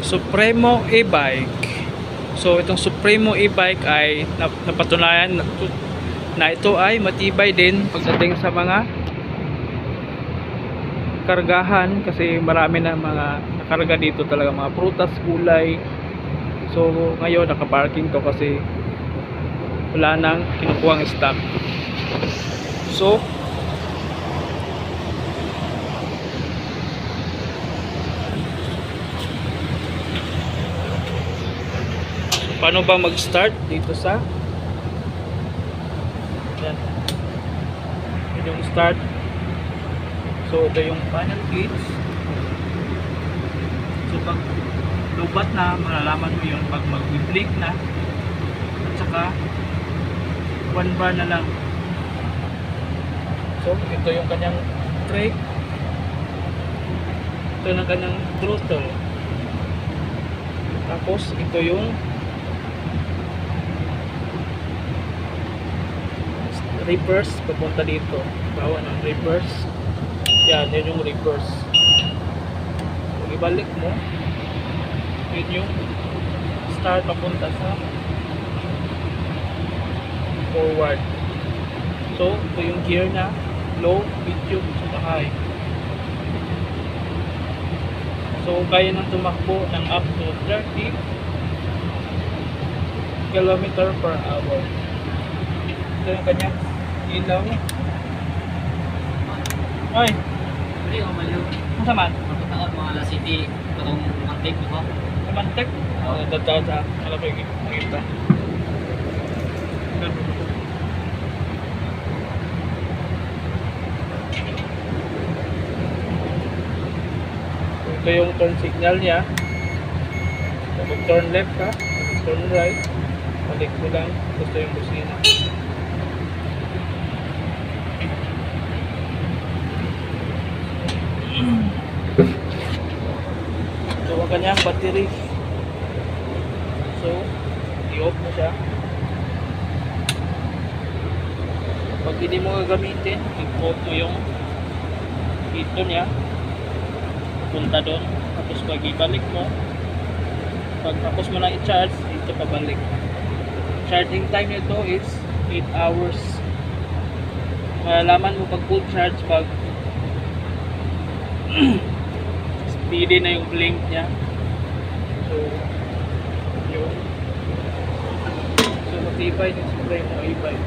Supremo e-bike. So itong Supremo e-bike ay napatunayan na ito ay matibay din pagdating sa mga kargahan, kasi marami na mga nakarga dito talaga, mga prutas, gulay. So ngayon nakaparking to kasi wala nang kinukuhang stock. So paano ba mag-start dito sa yan, ito yung start. So ito yung panel gauge. So pag lubat na, malalaman mo yun pag mag-blink na, at saka 1 bar na lang. So ito yung kanyang brake, ito yung kanyang throttle, tapos ito yung reverse papunta dito, bawa ng reverse. Yan, yun yung reverse. Kung ibalik mo, yun yung start papunta sa forward. So ito yung gear na low, medium, saka high. So kaya nang tumakbo ng up to 30 km/h. Ito yung kanyang ilaw. Ay! Hindi ako maliw. Ang saman? Magkataon mga La City, katong mantik mo. Kamantek? Oo, dadaan sa malapig nakita. Ito yung turn signal niya. So, kung turn left ka, turn right, balik mo lang. Gusto yung busina. So, ang kanyang battery. So, i-off mo siya. Pag hindi mo gagamitin, i-off mo yung ito niya. Punta doon. Tapos pag ibalik mo, pag tapos mo na i-charge, ito pabalik. Charging time nito is 8 hours. Malalaman mo pag full charge pag speedy na yung blink niya. So yun. So matibay din Supremo e-bike.